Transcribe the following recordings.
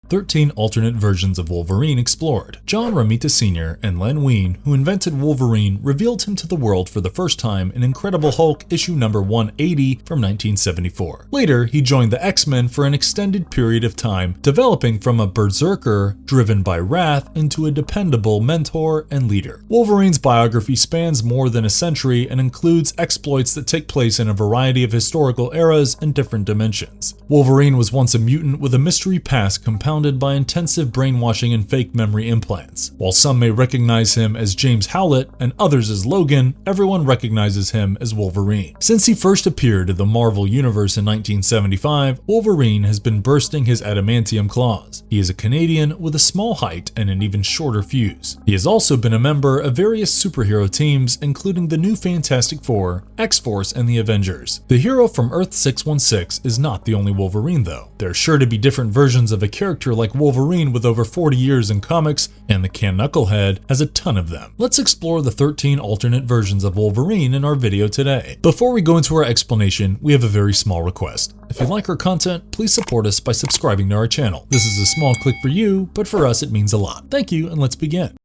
13 alternate versions of Wolverine explored. John Romita Sr. and Len Wein, who invented Wolverine, revealed him to the world for the first time in Incredible Hulk issue number 180 from 1974. Later, he joined the X-Men for an extended period of time, developing from a berserker driven by wrath into a dependable mentor and leader. Wolverine's biography spans more than a century and includes exploits that take place in a variety of historical eras and different dimensions. Wolverine was once a mutant with a mystery past compounded by intensive brainwashing and fake memory implants. While some may recognize him as James Howlett and others as Logan, everyone recognizes him as Wolverine. Since he first appeared in the Marvel Universe in 1975, Wolverine has been bursting his adamantium claws. He is a Canadian with a small height and an even shorter fuse. He has also been a member of various superhero teams, including the new Fantastic Four, X-Force, and the Avengers. The hero from Earth 616 is not the only Wolverine though. There are sure to be different versions of a character like Wolverine with over 40 years in comics, and the Can Knucklehead has a ton of them. Let's explore the 13 alternate versions of Wolverine in our video today. Before we go into our explanation, we have a very small request. If you like our content, please support us by subscribing to our channel. This is a small click for you, but for us it means a lot. Thank you, and let's begin.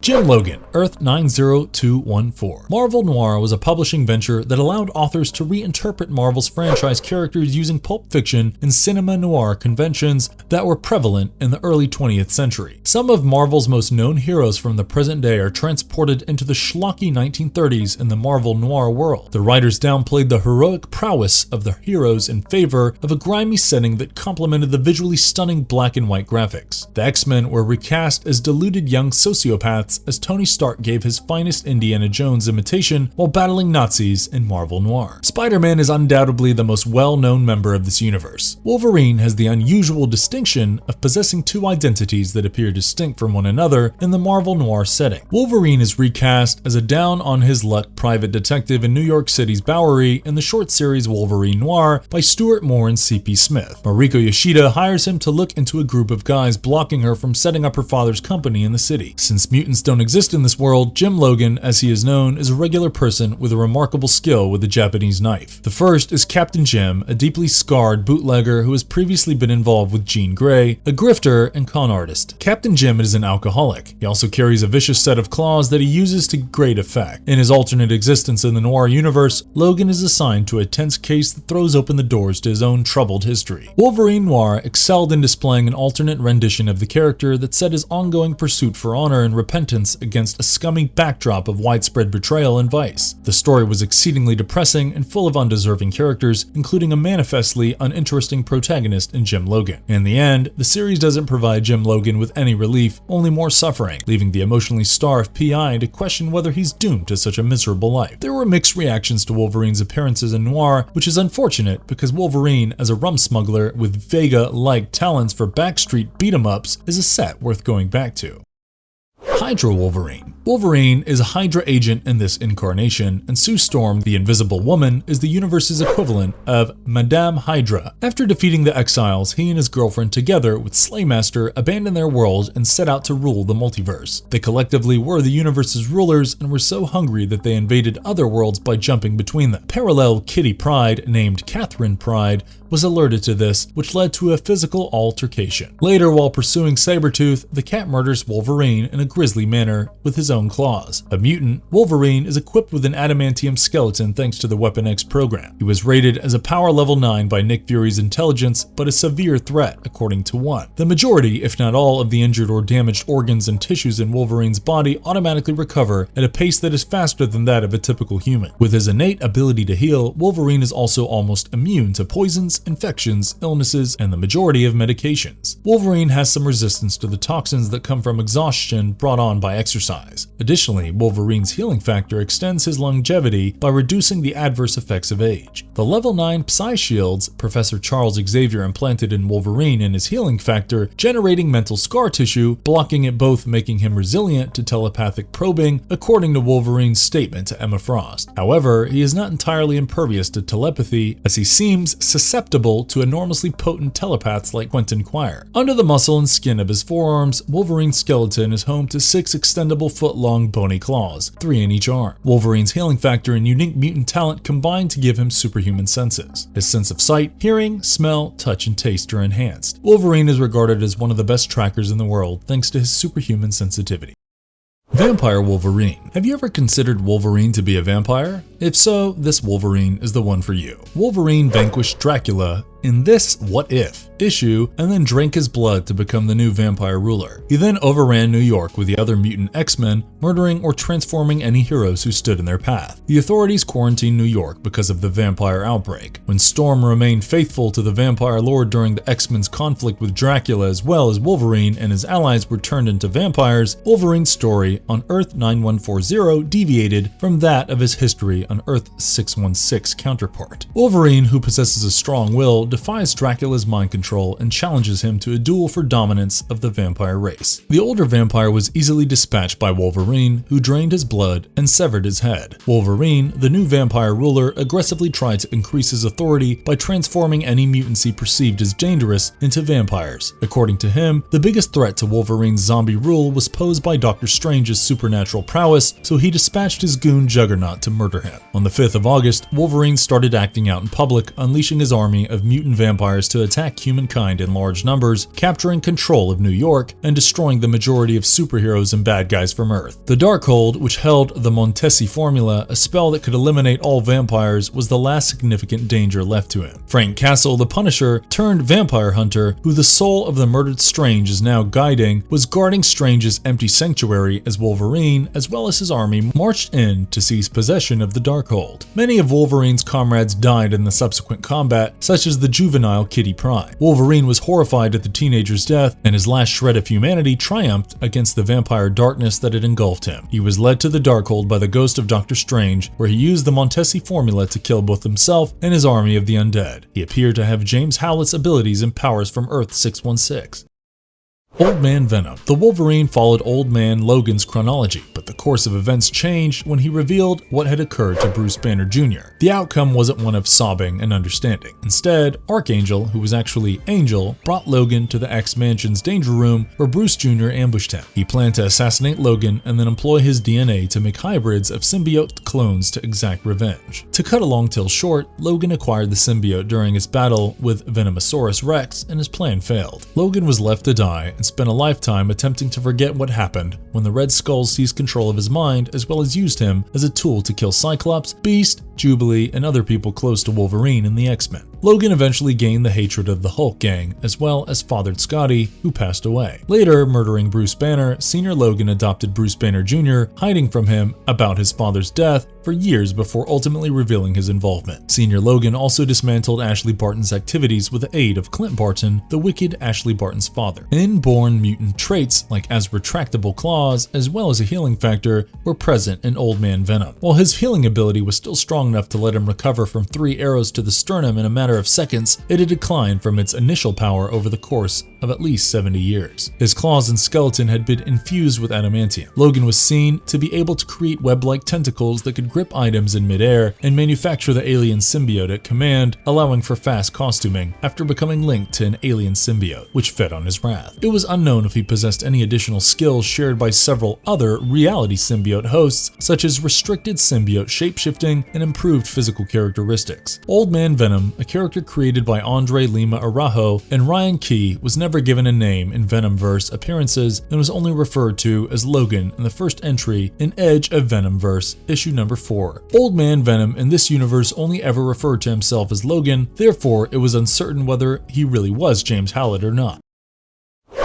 Jim Logan, Earth 90214. Marvel Noir was a publishing venture that allowed authors to reinterpret Marvel's franchise characters using pulp fiction and cinema noir conventions that were prevalent in the early 20th century. Some of Marvel's most known heroes from the present day are transported into the schlocky 1930s in the Marvel Noir world. The writers downplayed the heroic prowess of the heroes in favor of a grimy setting that complemented the visually stunning black and white graphics. The X-Men were recast as deluded young sociopaths as Tony Stark gave his finest Indiana Jones imitation while battling Nazis in Marvel Noir. Spider-Man is undoubtedly the most well-known member of this universe. Wolverine has the unusual distinction of possessing two identities that appear distinct from one another in the Marvel Noir setting. Wolverine is recast as a down-on-his-luck private detective in New York City's Bowery in the short series Wolverine Noir by Stuart Moore and C.P. Smith. Mariko Yoshida hires him to look into a group of guys blocking her from setting up her father's company in the city. Since mutants don't exist in this world, Jim Logan, as he is known, is a regular person with a remarkable skill with a Japanese knife. The first is Captain Jim, a deeply scarred bootlegger who has previously been involved with Jean Grey, a grifter and con artist. Captain Jim is an alcoholic. He also carries a vicious set of claws that he uses to great effect. In his alternate existence in the Noir universe, Logan is assigned to a tense case that throws open the doors to his own troubled history. Wolverine Noir excelled in displaying an alternate rendition of the character that set his ongoing pursuit for honor and repentance against a scummy backdrop of widespread betrayal and vice. The story was exceedingly depressing and full of undeserving characters, including a manifestly uninteresting protagonist in Jim Logan. In the end, the series doesn't provide Jim Logan with any relief, only more suffering, leaving the emotionally starved PI to question whether he's doomed to such a miserable life. There were mixed reactions to Wolverine's appearances in Noir, which is unfortunate because Wolverine, as a rum smuggler with Vega-like talents for backstreet beat-em-ups, is a set worth going back to. Hydra Wolverine. Wolverine is a Hydra agent in this incarnation, and Sue Storm, the Invisible Woman, is the universe's equivalent of Madame Hydra. After defeating the Exiles, he and his girlfriend, together with Slaymaster, abandoned their world and set out to rule the multiverse. They collectively were the universe's rulers and were so hungry that they invaded other worlds by jumping between them. Parallel Kitty Pryde, named Catherine Pryde, was alerted to this, which led to a physical altercation. Later, while pursuing Sabretooth, the cat murders Wolverine in a grisly manner with his own claws. A mutant, Wolverine is equipped with an adamantium skeleton thanks to the Weapon X program. He was rated as a power level 9 by Nick Fury's intelligence, but a severe threat, according to one. The majority, if not all, of the injured or damaged organs and tissues in Wolverine's body automatically recover at a pace that is faster than that of a typical human. With his innate ability to heal, Wolverine is also almost immune to poisons, infections, illnesses, and the majority of medications. Wolverine has some resistance to the toxins that come from exhaustion brought on by exercise. Additionally, Wolverine's healing factor extends his longevity by reducing the adverse effects of age. The level 9 Psy Shields Professor Charles Xavier implanted in Wolverine and his healing factor, generating mental scar tissue, blocking it both, making him resilient to telepathic probing, according to Wolverine's statement to Emma Frost. However, he is not entirely impervious to telepathy, as he seems susceptible to enormously potent telepaths like Quentin Quire. Under the muscle and skin of his forearms, Wolverine's skeleton is home to 6 extendable foot 4-foot-long bony claws, 3 in each arm. Wolverine's healing factor and unique mutant talent combined to give him superhuman senses. His sense of sight, hearing, smell, touch, and taste are enhanced. Wolverine is regarded as one of the best trackers in the world thanks to his superhuman sensitivity. Vampire Wolverine. Have you ever considered Wolverine to be a vampire? If so, this Wolverine is the one for you. Wolverine vanquished Dracula in this What If issue and then drank his blood to become the new vampire ruler. He then overran New York with the other mutant X-Men, murdering or transforming any heroes who stood in their path. The authorities quarantined New York because of the vampire outbreak. When Storm remained faithful to the vampire lord during the X-Men's conflict with Dracula, as well as Wolverine and his allies were turned into vampires, Wolverine's story on Earth 9140 deviated from that of his history on Earth 616 counterpart. Wolverine, who possesses a strong will, defies Dracula's mind control and challenges him to a duel for dominance of the vampire race. The older vampire was easily dispatched by Wolverine, who drained his blood and severed his head. Wolverine, the new vampire ruler, aggressively tried to increase his authority by transforming any mutants he perceived as dangerous into vampires. According to him, the biggest threat to Wolverine's zombie rule was posed by Doctor Strange's supernatural prowess, so he dispatched his goon Juggernaut to murder him. On the 5th of August, Wolverine started acting out in public, unleashing his army of mutant vampires to attack humankind in large numbers, capturing control of New York and destroying the majority of superheroes and bad guys from Earth. The Darkhold, which held the Montesi formula, a spell that could eliminate all vampires, was the last significant danger left to him. Frank Castle, the Punisher turned vampire hunter, who the soul of the murdered Strange is now guiding, was guarding Strange's empty sanctuary as Wolverine, as well as his army, marched in to seize possession of the Darkhold. Many of Wolverine's comrades died in the subsequent combat, such as the juvenile Kitty Pryde. Wolverine was horrified at the teenager's death, and his last shred of humanity triumphed against the vampire darkness that had engulfed him. He was led to the Darkhold by the ghost of Doctor Strange, where he used the Montesi formula to kill both himself and his army of the undead. He appeared to have James Howlett's abilities and powers from Earth 616. Old Man Venom. The Wolverine followed Old Man Logan's chronology, but the course of events changed when he revealed what had occurred to Bruce Banner Jr. The outcome wasn't one of sobbing and understanding. Instead, Archangel, who was actually Angel, brought Logan to the X-Mansion's danger room where Bruce Jr. ambushed him. He planned to assassinate Logan and then employ his DNA to make hybrids of symbiote clones to exact revenge. To cut a long tale short, Logan acquired the symbiote during his battle with Venomosaurus Rex, and his plan failed. Logan was left to die and spent a lifetime attempting to forget what happened when the Red Skulls seized control of his mind, as well as used him as a tool to kill Cyclops, Beast, Jubilee, and other people close to Wolverine and the X-Men. Logan eventually gained the hatred of the Hulk gang, as well as fathered Scotty, who passed away. Later, murdering Bruce Banner, Senior Logan adopted Bruce Banner Jr., hiding from him about his father's death for years before ultimately revealing his involvement. Senior Logan also dismantled Ashley Barton's activities with the aid of Clint Barton, the wicked Ashley Barton's father. Inborn mutant traits, like as retractable claws, as well as a healing factor, were present in Old Man Venom. While his healing ability was still strong enough to let him recover from 3 arrows to the sternum in a matter of seconds, it had declined from its initial power over the course of at least 70 years. His claws and skeleton had been infused with adamantium. Logan was seen to be able to create web-like tentacles that could grip items in midair and manufacture the alien symbiote at command, allowing for fast costuming after becoming linked to an alien symbiote, which fed on his wrath. It was unknown if he possessed any additional skills shared by several other reality symbiote hosts, such as restricted symbiote shapeshifting and improved physical characteristics. Old Man Venom, a character created by Andre Lima Araujo and Ryan Key, was never given a name in Venomverse appearances and was only referred to as Logan in the first entry in Edge of Venomverse, issue number 4. Old Man Venom in this universe only ever referred to himself as Logan, therefore it was uncertain whether he really was James Howlett or not.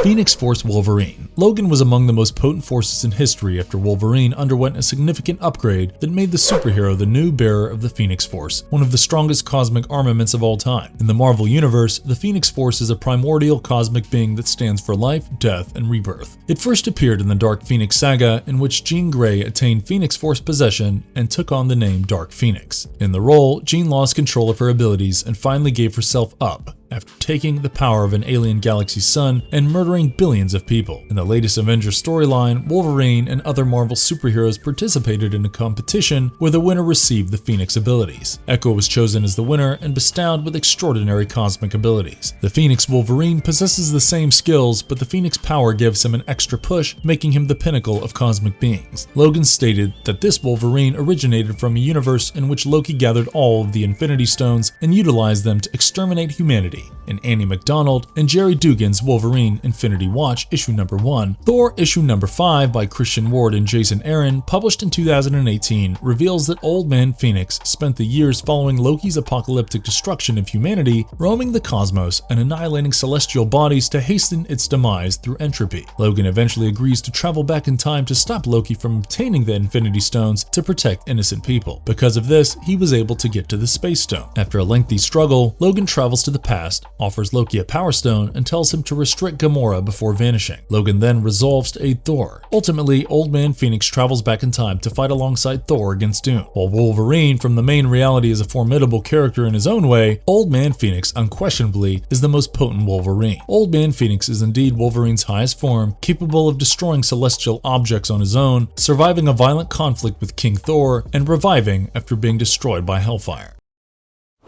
Phoenix Force Wolverine. Logan was among the most potent forces in history after Wolverine underwent a significant upgrade that made the superhero the new bearer of the Phoenix Force, one of the strongest cosmic armaments of all time. In the Marvel Universe, the Phoenix Force is a primordial cosmic being that stands for life, death, and rebirth. It first appeared in the Dark Phoenix saga, in which Jean Grey attained Phoenix Force possession and took on the name Dark Phoenix. In the role, Jean lost control of her abilities and finally gave herself up, after taking the power of an alien galaxy sun and murdering billions of people. In the latest Avengers storyline, Wolverine and other Marvel superheroes participated in a competition where the winner received the Phoenix abilities. Echo was chosen as the winner and bestowed with extraordinary cosmic abilities. The Phoenix Wolverine possesses the same skills, but the Phoenix power gives him an extra push, making him the pinnacle of cosmic beings. Logan stated that this Wolverine originated from a universe in which Loki gathered all of the Infinity Stones and utilized them to exterminate humanity. In Annie MacDonald and Jerry Dugan's Wolverine Infinity Watch issue number 1, Thor issue number 5 by Christian Ward and Jason Aaron, published in 2018, reveals that Old Man Phoenix spent the years following Loki's apocalyptic destruction of humanity, roaming the cosmos and annihilating celestial bodies to hasten its demise through entropy. Logan eventually agrees to travel back in time to stop Loki from obtaining the Infinity Stones to protect innocent people. Because of this, he was able to get to the Space Stone. After a lengthy struggle, Logan travels to the past, offers Loki a Power Stone, and tells him to restrict Gamora before vanishing. Logan then resolves to aid Thor. Ultimately, Old Man Phoenix travels back in time to fight alongside Thor against Doom. While Wolverine from the main reality is a formidable character in his own way, Old Man Phoenix unquestionably is the most potent Wolverine. Old Man Phoenix is indeed Wolverine's highest form, capable of destroying celestial objects on his own, surviving a violent conflict with King Thor, and reviving after being destroyed by Hellfire.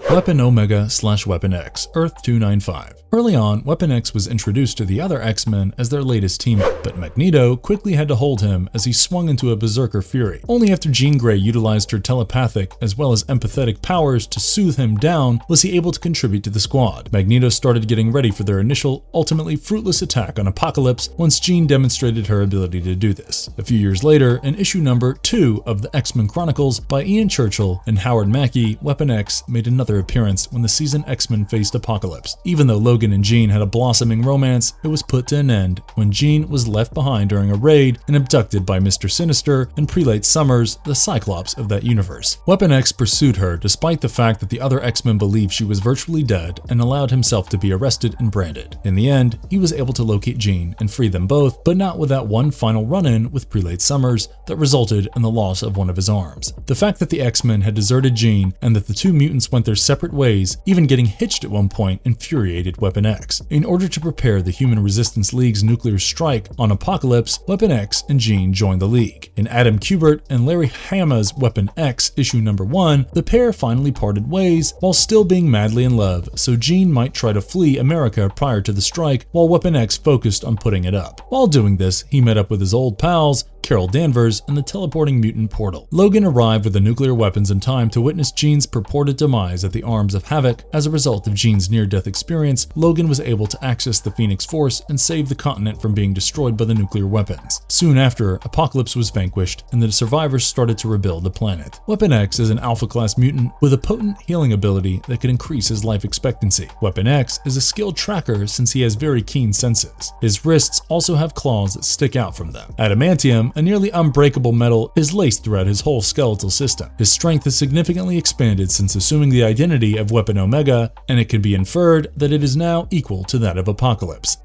Weapon Omega/Weapon X, Earth 295. Early on, Weapon X was introduced to the other X-Men as their latest teammate, but Magneto quickly had to hold him as he swung into a berserker fury. Only after Jean Grey utilized her telepathic as well as empathetic powers to soothe him down was he able to contribute to the squad. Magneto started getting ready for their initial, ultimately fruitless attack on Apocalypse once Jean demonstrated her ability to do this. A few years later, in issue number 2 of the X-Men Chronicles by Ian Churchill and Howard Mackie, Weapon X made another appearance when the seasoned X-Men faced Apocalypse. Even though Logan and Jean had a blossoming romance, it was put to an end when Jean was left behind during a raid and abducted by Mr. Sinister and Prelate Summers, the Cyclops of that universe. Weapon X pursued her despite the fact that the other X-Men believed she was virtually dead and allowed himself to be arrested and branded. In the end, he was able to locate Jean and free them both, but not without one final run-in with Prelate Summers that resulted in the loss of one of his arms. The fact that the X-Men had deserted Jean and that the two mutants went their separate ways, even getting hitched at one point, infuriated Weapon X. In order to prepare the Human Resistance League's nuclear strike on Apocalypse, Weapon X and Jean joined the League. In Adam Kubert and Larry Hama's Weapon X issue number 1, the pair finally parted ways while still being madly in love, so Jean might try to flee America prior to the strike while Weapon X focused on putting it up. While doing this, he met up with his old pals, Carol Danvers, and the teleporting mutant portal. Logan arrived with the nuclear weapons in time to witness Jean's purported demise at the arms of Havoc. As a result of Jean's near-death experience, Logan was able to access the Phoenix Force and save the continent from being destroyed by the nuclear weapons. Soon after, Apocalypse was vanquished, and the survivors started to rebuild the planet. Weapon X is an Alpha-class mutant with a potent healing ability that can increase his life expectancy. Weapon X is a skilled tracker since he has very keen senses. His wrists also have claws that stick out from them. Adamantium, a nearly unbreakable metal, is laced throughout his whole skeletal system. His strength has significantly expanded since assuming the identity of Weapon Omega, and it can be inferred that it is now equal to that of Apocalypse.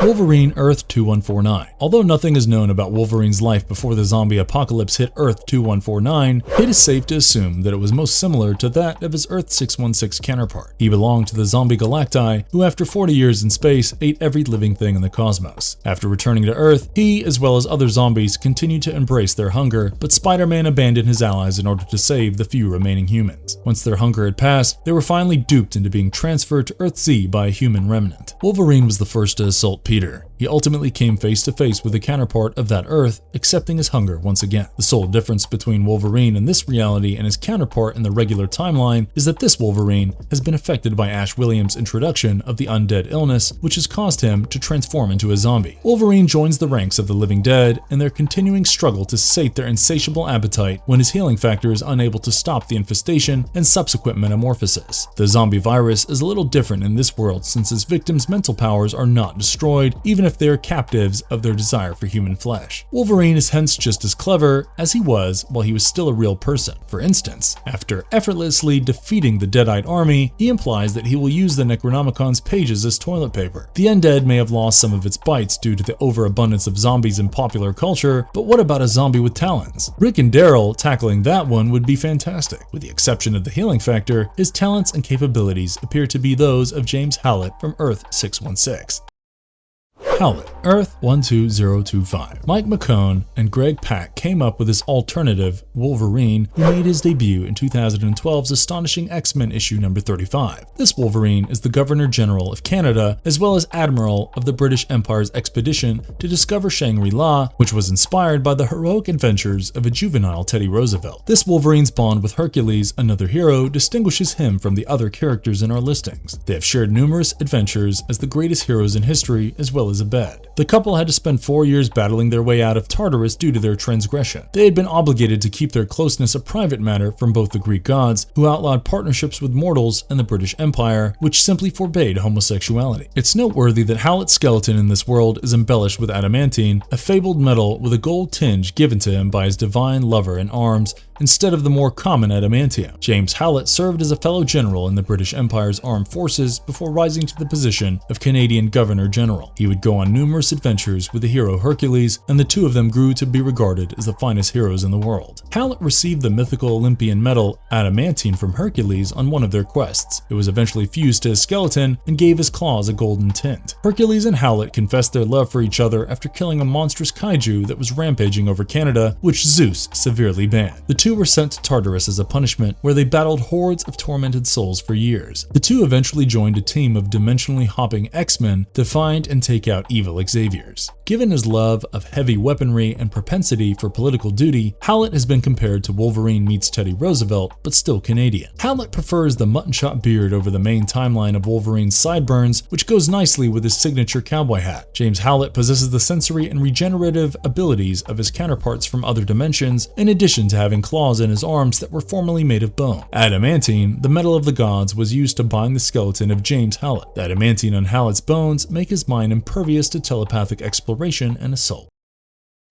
Wolverine Earth 2149. Although nothing is known about Wolverine's life before the zombie apocalypse hit Earth 2149, it is safe to assume that it was most similar to that of his Earth 616 counterpart. He belonged to the zombie Galacti, who after 40 years in space ate every living thing in the cosmos. After returning to Earth, he, as well as other zombies, continued to embrace their hunger, but Spider-Man abandoned his allies in order to save the few remaining humans. Once their hunger had passed, they were finally duped into being transferred to Earth Z by a human remnant. Wolverine was the first to assault Peter. He ultimately came face to face with the counterpart of that Earth, accepting his hunger once again. The sole difference between Wolverine in this reality and his counterpart in the regular timeline is that this Wolverine has been affected by Ash Williams' introduction of the undead illness, which has caused him to transform into a zombie. Wolverine joins the ranks of the living dead in their continuing struggle to sate their insatiable appetite when his healing factor is unable to stop the infestation and subsequent metamorphosis. The zombie virus is a little different in this world since its victims' mental powers are not destroyed, destroyed, even if they are captives of their desire for human flesh. Wolverine is hence just as clever as he was while he was still a real person. For instance, after effortlessly defeating the Deadite army, he implies that he will use the Necronomicon's pages as toilet paper. The undead may have lost some of its bites due to the overabundance of zombies in popular culture, but what about a zombie with talons? Rick and Daryl tackling that one would be fantastic. With the exception of the healing factor, his talents and capabilities appear to be those of James Howlett from Earth 616. Howlett, Earth 12025. Mike McCone and Greg Pak came up with this alternative Wolverine who made his debut in 2012's astonishing X-Men issue number 35. This Wolverine is the Governor General of Canada as well as Admiral of the British Empire's expedition to discover Shangri-La, which was inspired by the heroic adventures of a juvenile Teddy Roosevelt. This Wolverine's bond with Hercules, another hero, distinguishes him from the other characters in our listings. They have shared numerous adventures as the greatest heroes in history as well as a bed. The couple had to spend 4 years battling their way out of Tartarus due to their transgression. They had been obligated to keep their closeness a private matter from both the Greek gods, who outlawed partnerships with mortals, and the British Empire, which simply forbade homosexuality. It's noteworthy that Howlett's skeleton in this world is embellished with adamantine, a fabled metal with a gold tinge given to him by his divine lover in arms, instead of the more common adamantium. James Howlett served as a fellow general in the British Empire's armed forces before rising to the position of Canadian Governor General. He would go on numerous adventures with the hero Hercules, and the two of them grew to be regarded as the finest heroes in the world. Howlett received the mythical Olympian metal adamantine from Hercules on one of their quests. It was eventually fused to his skeleton and gave his claws a golden tint. Hercules and Howlett confessed their love for each other after killing a monstrous kaiju that was rampaging over Canada, which Zeus severely banned. The two were sent to Tartarus as a punishment, where they battled hordes of tormented souls for years. The two eventually joined a team of dimensionally hopping X-Men to find and take out evil Xaviers. Given his love of heavy weaponry and propensity for political duty, Howlett has been compared to Wolverine meets Teddy Roosevelt, but still Canadian. Howlett prefers the mutton chop beard over the main timeline of Wolverine's sideburns, which goes nicely with his signature cowboy hat. James Howlett possesses the sensory and regenerative abilities of his counterparts from other dimensions, in addition to having claws in his arms that were formerly made of bone. Adamantine, the metal of the gods, was used to bind the skeleton of James Howlett. The adamantine on Howlett's bones make his mind impervious to telepathic exploration and assault.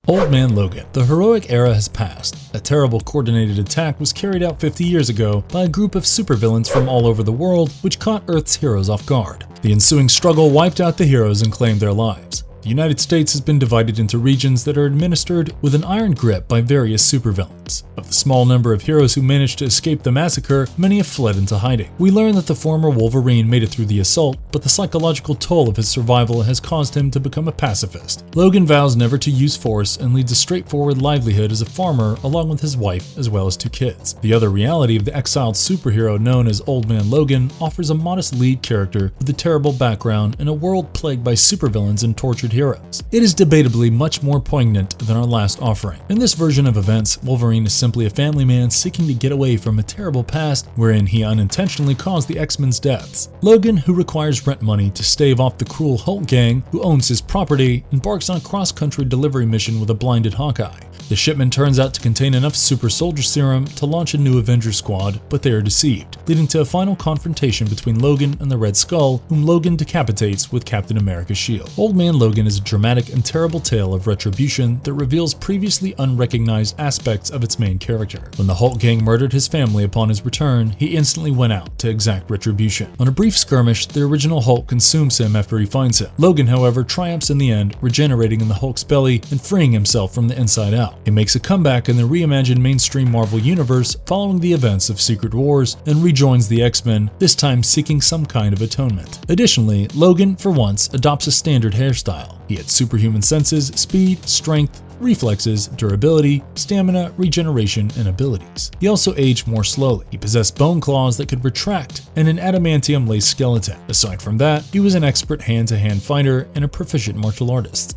Old Man Logan. The heroic era has passed. A terrible coordinated attack was carried out 50 years ago by a group of supervillains from all over the world, which caught Earth's heroes off guard. The ensuing struggle wiped out the heroes and claimed their lives. The United States has been divided into regions that are administered with an iron grip by various supervillains. Of the small number of heroes who managed to escape the massacre, many have fled into hiding. We learn that the former Wolverine made it through the assault, but the psychological toll of his survival has caused him to become a pacifist. Logan vows never to use force and leads a straightforward livelihood as a farmer along with his wife as well as 2 kids. The other reality of the exiled superhero known as Old Man Logan offers a modest lead character with a terrible background in a world plagued by supervillains and tortured heroes. It is debatably much more poignant than our last offering. In this version of events, Wolverine is simply a family man seeking to get away from a terrible past wherein he unintentionally caused the X-Men's deaths. Logan, who requires rent money to stave off the cruel Hulk gang who owns his property, embarks on a cross-country delivery mission with a blinded Hawkeye. The shipment turns out to contain enough super soldier serum to launch a new Avenger squad, but they are deceived, leading to a final confrontation between Logan and the Red Skull, whom Logan decapitates with Captain America's shield. Old Man Logan is a dramatic and terrible tale of retribution that reveals previously unrecognized aspects of its main character. When the Hulk gang murdered his family upon his return, he instantly went out to exact retribution. On a brief skirmish, the original Hulk consumes him after he finds him. Logan, however, triumphs in the end, regenerating in the Hulk's belly and freeing himself from the inside out. He makes a comeback in the reimagined mainstream Marvel universe following the events of Secret Wars and rejoins the X-Men, this time seeking some kind of atonement. Additionally, Logan, for once, adopts a standard hairstyle. He had superhuman senses, speed, strength, reflexes, durability, stamina, regeneration, and abilities. He also aged more slowly. He possessed bone claws that could retract and an adamantium-laced skeleton. Aside from that, he was an expert hand-to-hand fighter and a proficient martial artist.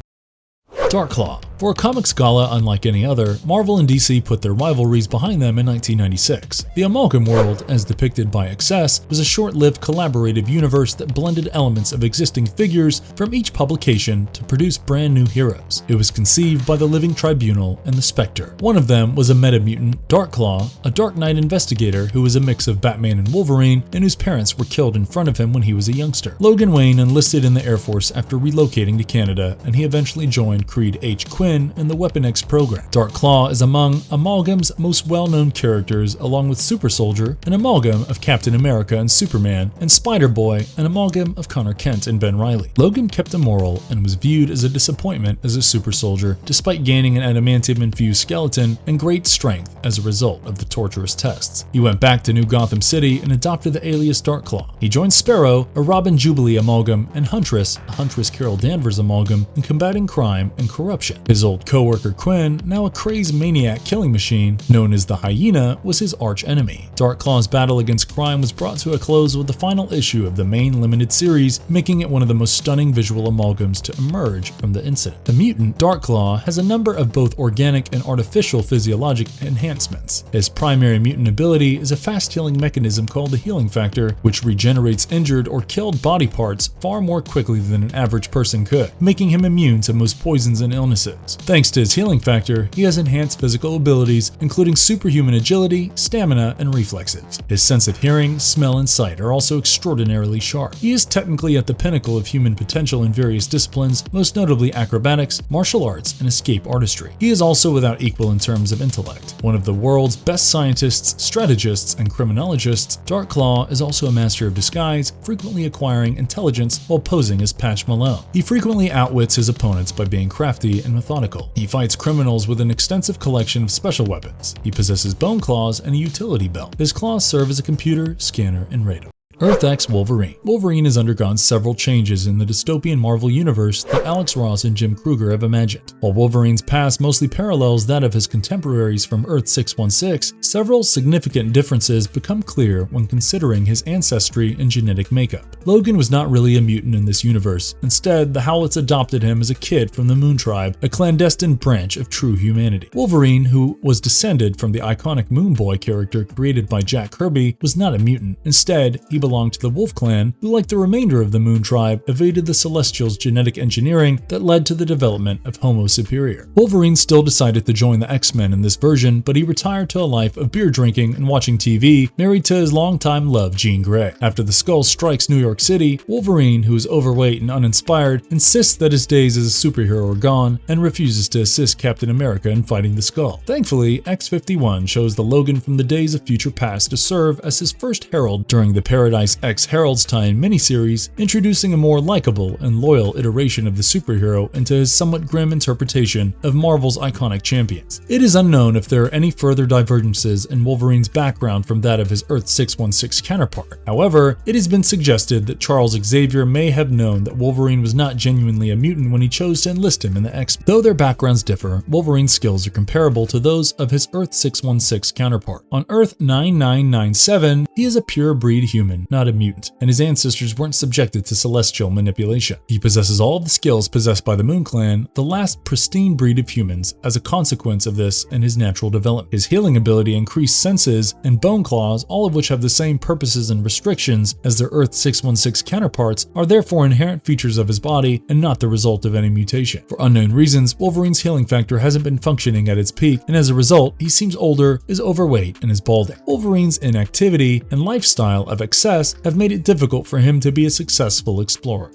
Darklaw, For a comics gala unlike any other, Marvel and DC put their rivalries behind them in 1996. The Amalgam World, as depicted by Excess, was a short-lived collaborative universe that blended elements of existing figures from each publication to produce brand new heroes. It was conceived by the Living Tribunal and the Spectre. One of them was a meta-mutant, Darkclaw, a Dark Knight investigator who was a mix of Batman and Wolverine and whose parents were killed in front of him when he was a youngster. Logan Wayne enlisted in the Air Force after relocating to Canada, and he eventually joined Creed H. Quinn in the Weapon X program. Darkclaw is among Amalgam's most well-known characters, along with Super Soldier, an amalgam of Captain America and Superman, and Spider-Boy, an amalgam of Connor Kent and Ben Reilly. Logan kept a moral and was viewed as a disappointment as a super soldier, despite gaining an adamantium-infused skeleton and great strength as a result of the torturous tests. He went back to New Gotham City and adopted the alias Darkclaw. He joined Sparrow, a Robin Jubilee amalgam, and Huntress, a Huntress Carol Danvers amalgam, in combating crime and corruption. His old co-worker Quinn, now a crazed maniac killing machine known as the Hyena, was his arch-enemy. Darkclaw's battle against crime was brought to a close with the final issue of the main limited series, making it one of the most stunning visual amalgams to emerge from the incident. The mutant, Darkclaw, has a number of both organic and artificial physiologic enhancements. His primary mutant ability is a fast-healing mechanism called the Healing Factor, which regenerates injured or killed body parts far more quickly than an average person could, making him immune to most poisons and illnesses. Thanks to his Healing Factor, he has enhanced physical abilities, including superhuman agility, stamina, and reflexes. His sense of hearing, smell, and sight are also extraordinarily sharp. He is technically at the pinnacle of human potential in various disciplines, most notably acrobatics, martial arts, and escape artistry. He is also without equal in terms of intellect. One of the world's best scientists, strategists, and criminologists, Darkclaw is also a master of disguise, frequently acquiring intelligence while posing as Patch Malone. He frequently outwits his opponents by being crafty and methodical. He fights criminals with an extensive collection of special weapons. He possesses bone claws and a utility belt. His claws serve as a computer, scanner, and radar. Earth X Wolverine. Wolverine has undergone several changes in the dystopian Marvel universe that Alex Ross and Jim Krueger have imagined. While Wolverine's past mostly parallels that of his contemporaries from Earth 616, several significant differences become clear when considering his ancestry and genetic makeup. Logan was not really a mutant in this universe. Instead, the Howlets adopted him as a kid from the Moon Tribe, a clandestine branch of true humanity. Wolverine, who was descended from the iconic Moon Boy character created by Jack Kirby, was not a mutant. Instead, he belonged to the Wolf Clan, who, like the remainder of the Moon Tribe, evaded the Celestials' genetic engineering that led to the development of Homo Superior. Wolverine still decided to join the X-Men in this version, but he retired to a life of beer drinking and watching TV, married to his longtime love, Jean Grey. After the Skull strikes New York City, Wolverine, who is overweight and uninspired, insists that his days as a superhero are gone and refuses to assist Captain America in fighting the Skull. Thankfully, X-51 chose the Logan from the Days of Future Past to serve as his first herald during the Paradise X Herald's Time miniseries, introducing a more likable and loyal iteration of the superhero into his somewhat grim interpretation of Marvel's iconic champions. It is unknown if there are any further divergences in Wolverine's background from that of his Earth 616 counterpart. However, it has been suggested that Charles Xavier may have known that Wolverine was not genuinely a mutant when he chose to enlist him in the X-Men. Though their backgrounds differ, Wolverine's skills are comparable to those of his Earth 616 counterpart. On Earth 9997, he is a pure breed human, not a mutant, and his ancestors weren't subjected to celestial manipulation. He possesses all of the skills possessed by the Moon Clan, the last pristine breed of humans, as a consequence of this and his natural development. His healing ability, increased senses, and bone claws, all of which have the same purposes and restrictions as their Earth 616 counterparts, are therefore inherent features of his body and not the result of any mutation. For unknown reasons, Wolverine's healing factor hasn't been functioning at its peak, and as a result, he seems older, is overweight, and is balding. Wolverine's inactivity and lifestyle of excess have made it difficult for him to be a successful explorer.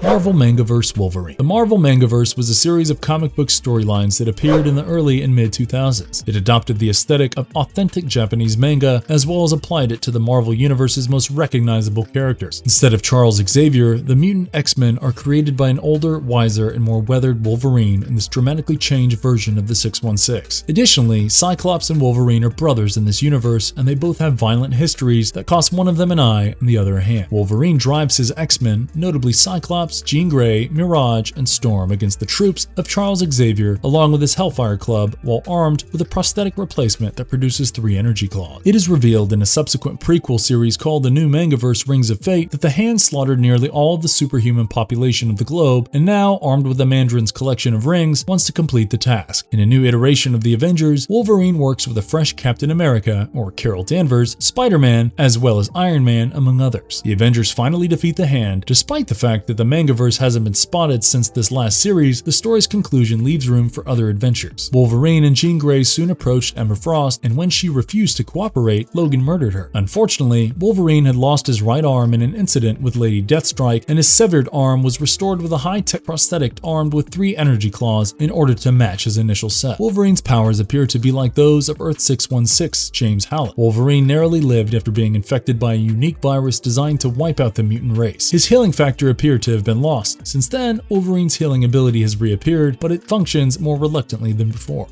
Marvel Mangaverse Wolverine. The Marvel Mangaverse was a series of comic book storylines that appeared in the early and mid-2000s. It adopted the aesthetic of authentic Japanese manga, as well as applied it to the Marvel Universe's most recognizable characters. Instead of Charles Xavier, the mutant X-Men are created by an older, wiser, and more weathered Wolverine in this dramatically changed version of the 616. Additionally, Cyclops and Wolverine are brothers in this universe, and they both have violent histories that cost one of them an eye and the other a hand. Wolverine drives his X-Men, notably Cyclops, Cyclops, Jean Grey, Mirage, and Storm against the troops of Charles Xavier, along with his Hellfire Club, while armed with a prosthetic replacement that produces 3 energy claws. It is revealed in a subsequent prequel series called the New Mangaverse Rings of Fate that the Hand slaughtered nearly all of the superhuman population of the globe, and now, armed with the Mandarin's collection of rings, wants to complete the task. In a new iteration of the Avengers, Wolverine works with a fresh Captain America, or Carol Danvers, Spider-Man, as well as Iron Man, among others. The Avengers finally defeat the Hand. Despite the fact that the Mangaverse hasn't been spotted since this last series, the story's conclusion leaves room for other adventures. Wolverine and Jean Grey soon approached Emma Frost, and when she refused to cooperate, Logan murdered her. Unfortunately, Wolverine had lost his right arm in an incident with Lady Deathstrike, and his severed arm was restored with a high-tech prosthetic armed with 3 energy claws in order to match his initial set. Wolverine's powers appear to be like those of Earth-616, James Howlett. Wolverine narrowly lived after being infected by a unique virus designed to wipe out the mutant race. His healing factor appeared to have been lost. Since then, Wolverine's healing ability has reappeared, but it functions more reluctantly than before.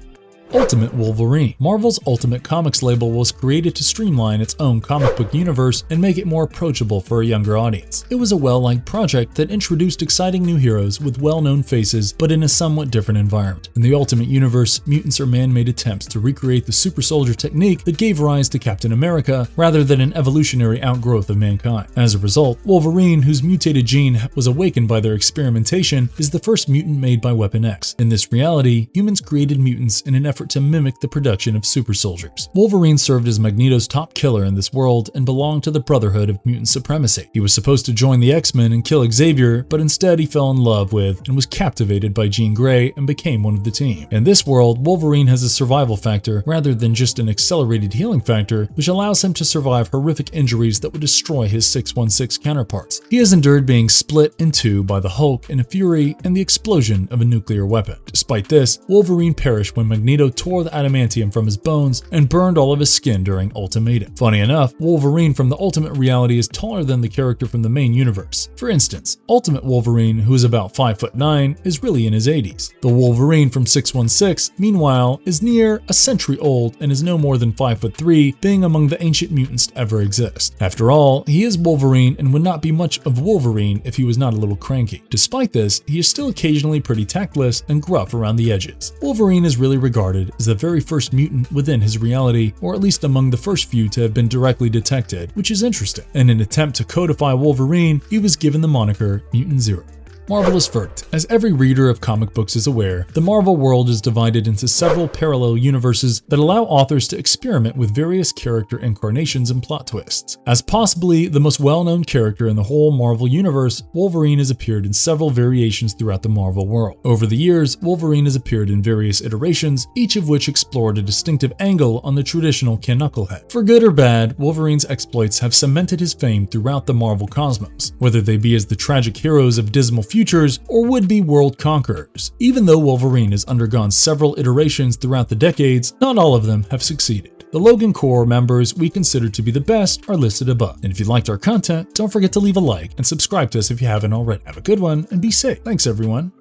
Ultimate Wolverine. Marvel's Ultimate Comics label was created to streamline its own comic book universe and make it more approachable for a younger audience. It was a well-liked project that introduced exciting new heroes with well-known faces, but in a somewhat different environment. In the Ultimate Universe, mutants are man-made attempts to recreate the super soldier technique that gave rise to Captain America, rather than an evolutionary outgrowth of mankind. As a result, Wolverine, whose mutated gene was awakened by their experimentation, is the first mutant made by Weapon X. In this reality, humans created mutants in an effort to mimic the production of super soldiers. Wolverine served as Magneto's top killer in this world and belonged to the Brotherhood of Mutant Supremacy. He was supposed to join the X-Men and kill Xavier, but instead he fell in love with and was captivated by Jean Grey and became one of the team. In this world, Wolverine has a survival factor rather than just an accelerated healing factor, which allows him to survive horrific injuries that would destroy his 616 counterparts. He has endured being split in 2 by the Hulk in a fury and the explosion of a nuclear weapon. Despite this, Wolverine perished when Magneto tore the adamantium from his bones and burned all of his skin during Ultimatum. Funny enough, Wolverine from the Ultimate reality is taller than the character from the main universe. For instance, Ultimate Wolverine, who is about 5'9", is really in his 80s. The Wolverine from 616, meanwhile, is near a century old and is no more than 5'3", being among the ancient mutants to ever exist. After all, he is Wolverine and would not be much of Wolverine if he was not a little cranky. Despite this, he is still occasionally pretty tactless and gruff around the edges. Wolverine is really regarded as the very first mutant within his reality, or at least among the first few to have been directly detected, which is interesting. In an attempt to codify Wolverine, he was given the moniker Mutant Zero. Marvelous verdict. As every reader of comic books is aware, the Marvel world is divided into several parallel universes that allow authors to experiment with various character incarnations and plot twists. As possibly the most well-known character in the whole Marvel universe, Wolverine has appeared in several variations throughout the Marvel world. Over the years, Wolverine has appeared in various iterations, each of which explored a distinctive angle on the traditional knucklehead. For good or bad, Wolverine's exploits have cemented his fame throughout the Marvel cosmos, whether they be as the tragic heroes of dismal futures or would-be world conquerors. Even though Wolverine has undergone several iterations throughout the decades, not all of them have succeeded. The Logan Core members we consider to be the best are listed above. And if you liked our content, don't forget to leave a like and subscribe to us if you haven't already. Have a good one and be safe. Thanks everyone.